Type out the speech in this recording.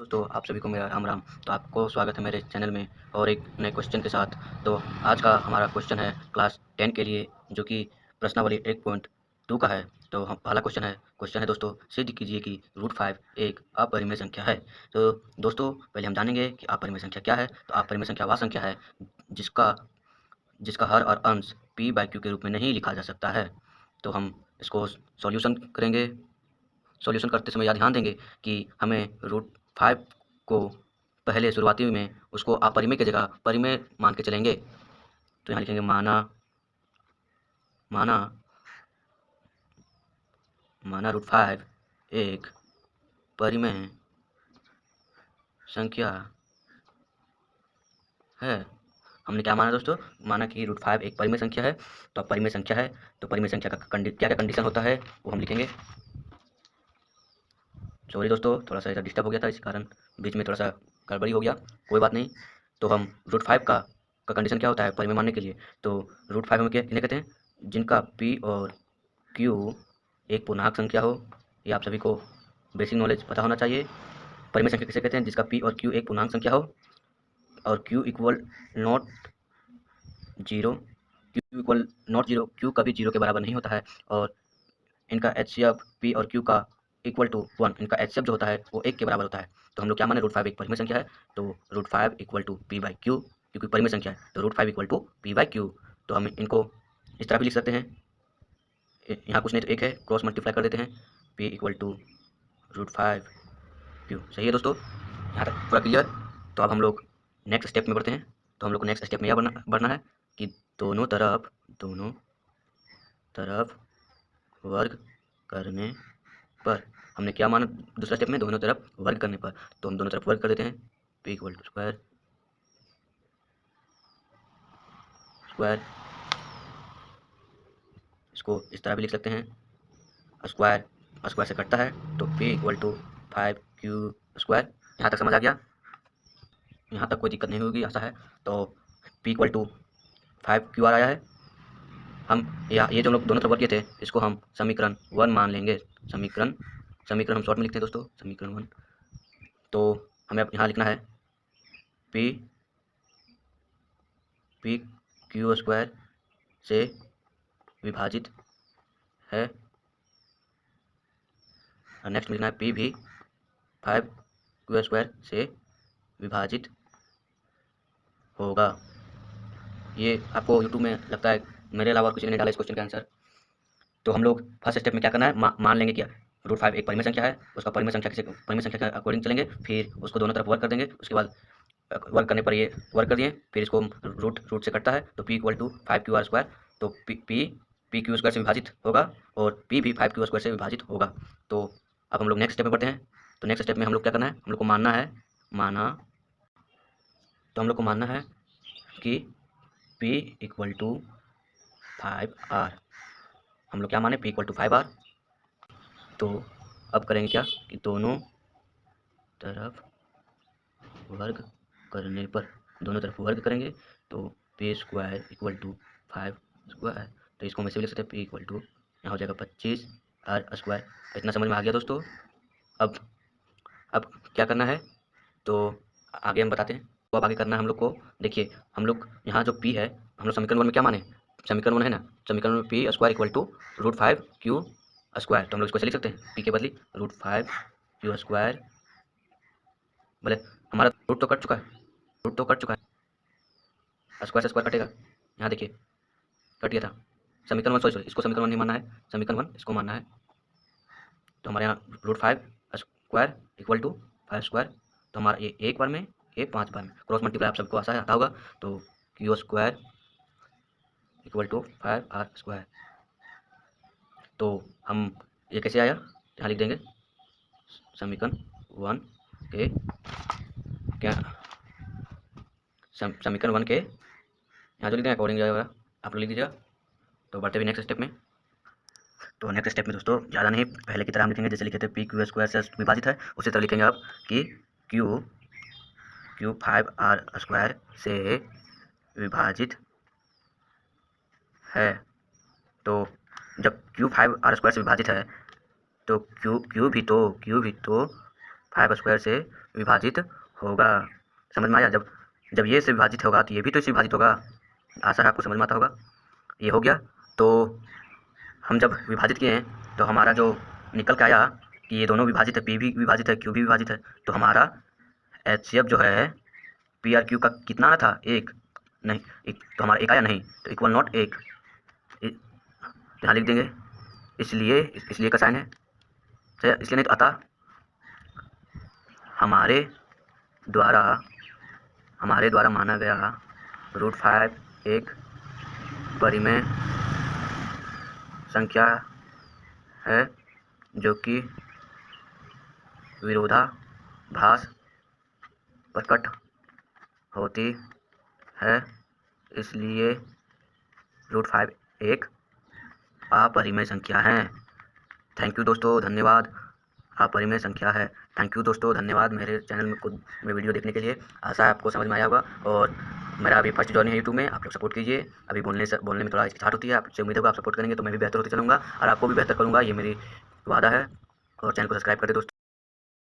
दोस्तों आप सभी को मेरा राम राम। तो आपको स्वागत है मेरे चैनल में और एक नए क्वेश्चन के साथ। तो आज का हमारा क्वेश्चन है क्लास 10 के लिए, जो कि प्रश्नावली 1.2 का है। तो हम पहला क्वेश्चन है दोस्तों, सिद्ध कीजिए कि √5 एक अपरिमेय संख्या है। तो दोस्तों पहले हम जानेंगे कि अपरिमेय संख्या क्या है। तो अपरिमेय संख्या वह संख्या है जिसका जिसका हर और अंश p/q के रूप में नहीं लिखा जा सकता है। तो हम इसको सॉल्यूशन करेंगे। सॉल्यूशन करते समय यह ध्यान देंगे कि हमें √5 को पहले शुरुआती में उसको अपरिमेय की जगह परिमेय मान के चलेंगे। तो यहाँ लिखेंगे माना √5 एक परिमेय संख्या है। हमने क्या माना दोस्तों? माना कि √5 एक परिमेय संख्या है। तो अब परिमेय संख्या है तो परिमेय संख्या का क्या क्या कंडीशन होता है वो हम लिखेंगे। सॉरी दोस्तों, थोड़ा सा इधर डिस्टर्ब हो गया था, इस कारण बीच में थोड़ा सा गड़बड़ी हो गया, कोई बात नहीं। तो हम √5 का कंडीशन क्या होता है परिमेय मानने के लिए? तो √5 हम क्या कहते हैं? जिनका p और q एक पूर्णांक संख्या हो। ये आप सभी को बेसिक नॉलेज पता होना चाहिए। परिमेय संख्या किसे कहते हैं? जिसका p और q एक पूर्णांक संख्या हो और q equal not zero, q कभी जीरो के बराबर नहीं होता है। और इनका एचसीएफ p और q का इक्वल टू 1, इनका एचसीएफ जो होता है वो 1 के बराबर होता है। तो हम लोग क्या माने? √5 एक परिमेय संख्या है। तो √5 इक्वल टू p/q, क्योंकि परिमेय संख्या है तो √5 इक्वल टू p/q। तो हम इनको इस तरह भी लिख सकते हैं, यहाँ कुछ नहीं तो एक है, क्रॉस मल्टीप्लाई कर देते हैं, p इक्वल टू √5q। सही है दोस्तों, यहाँ तक पूरा क्लियर। तो अब हम लोग नेक्स्ट स्टेप में बढ़ते हैं। तो हम लोग को नेक्स्ट स्टेप में यह बढ़ना है कि दोनों तरफ वर्ग करने पर हमने क्या माना? दूसरा स्टेप में दोनों तरफ वर्ग करने पर। तो हम दोनों तरफ वर्ग कर देते हैं, p इक्वल टू स्क्वायर इसको इस तरह भी लिख सकते हैं, स्क्वायर स्क्वायर से कटता है तो p इक्वल टू 5q²। यहाँ तक समझ आ गया? यहाँ तक कोई दिक्कत नहीं होगी, ऐसा है। तो p इक्वल टू 5q आया है। हम ये जो लोग दोनों तरफ वर्ग किए थे इसको हम समीकरण 1 मान लेंगे। समीकरण हम शॉर्ट में लिखते हैं दोस्तों, समीकरण 1। तो हमें अब यहाँ लिखना है p/q² से विभाजित है, और नेक्स्ट लिखना है p भी 5q² से विभाजित होगा। ये आपको यूट्यूब में लगता है मेरे अलावा और किसी ने डाला इस क्वेश्चन का आंसर। तो हम लोग फर्स्ट स्टेप में क्या करना है, मान लेंगे क्या √5 एक परिमेय संख्या है, उसका परिमेय संख्या के अकॉर्डिंग चलेंगे, फिर उसको दोनों तरफ वर्क कर देंगे। उसके बाद वर्क करने पर ये वर्क कर दिए, फिर इसको रूट से कटता है तो p इक्वल टू 5q² तो p/q² से विभाजित होगा और p भी 5q² से विभाजित होगा। तो अब हम लोग नेक्स्ट स्टेप में बढ़ते हैं। तो नेक्स्ट स्टेप में हम लोग क्या करना है, हम लोग को मानना है कि p इक्वल टू 5r। हम लोग क्या माने? p equal to 5r। तो अब करेंगे क्या कि दोनों तरफ वर्ग करने पर, दोनों तरफ वर्ग करेंगे तो p² इक्वल टू 5²। तो इसको हम ऐसे भी लिख सकते हैं, p इक्वल टू यहाँ हो जाएगा 25r²। इतना समझ में आ गया दोस्तों? अब क्या करना है तो आगे हम बताते हैं। तो अब आगे करना है हम लोग को, देखिए हम लोग यहाँ जो p है, हम लोग समीकरण 1 में क्या माने? समीकरण 1 है ना, समीकरण में p² इक्वल टू √5q²। तो हम लोग इसको ऐसे लिख सकते हैं, p के बदले √5q²। बोले हमारा रूट तो कट चुका है, स्क्वायर से स्क्वायर कटेगा। यहाँ देखिए कट गया था। समीकरण 1 सॉरी इसको समीकरण 1 नहीं मानना है, समीकरण 1 इसको मानना है। तो हमारे यहाँ √5² इक्वल टू 5²। तो हमारा ये एक बार में, ये 5 बार में, क्रॉस मल्टीप्लाई आप सबको आसान आता होगा। तो q² इक्वल टू 5r²। तो हम ये कैसे आया, यहाँ लिख देंगे समीकरण 1 के क्या, समीकरण 1 के यहाँ जो लिख देंगे अकॉर्डिंग जाएगा, आप लोग लिख दीजिएगा। तो बढ़ते भी नेक्स्ट स्टेप में। तो नेक्स्ट स्टेप में दोस्तों ज़्यादा नहीं, पहले की तरह हम लिखेंगे जैसे लिखे थे p/q² से विभाजित है, उसी तरह लिखेंगे आप कि q 5r² से विभाजित है। तो जब q 5r² से विभाजित है तो q भी तो 5² से विभाजित होगा। समझ में आया? जब जब ये से विभाजित होगा तो ये भी तो इससे विभाजित होगा। आशा है आपको समझ में आता होगा। ये हो गया। तो हम जब विभाजित किए हैं तो हमारा जो निकल के आया कि ये दोनों विभाजित है, पी भी विभाजित है, क्यू भी विभाजित है, तो हमारा HCF जो है पी आर क्यू का कितना आया था? एक नहीं, तो हमारा एक आया नहीं, तो इक्वल नॉट एक, यहाँ लिख देंगे। इसलिए का साइन है, इसलिए नहीं तो अतः हमारे द्वारा माना गया √5 एक परिमेय संख्या है जो कि विरोधाभास प्रकट होती है, इसलिए √5 एक अपरिमेय संख्या है। थैंक यू दोस्तों, धन्यवाद। अपरिमेय संख्या है। थैंक यू दोस्तों, धन्यवाद मेरे चैनल में वीडियो देखने के लिए। आशा है आपको समझ में आया होगा। और मेरा अभी फर्स्ट जॉइन है यूट्यूब में, आप लोग सपोर्ट कीजिए। अभी बोलने में थोड़ा हिचकिचाहट होती है, आपसे उम्मीद होगा आप सपोर्ट करेंगे तो मैं भी बेहतर होते चलूँगा और आपको भी बेहतर करूँगा, ये मेरी वादा है। और चैनल को सब्सक्राइब कर दे दोस्तों।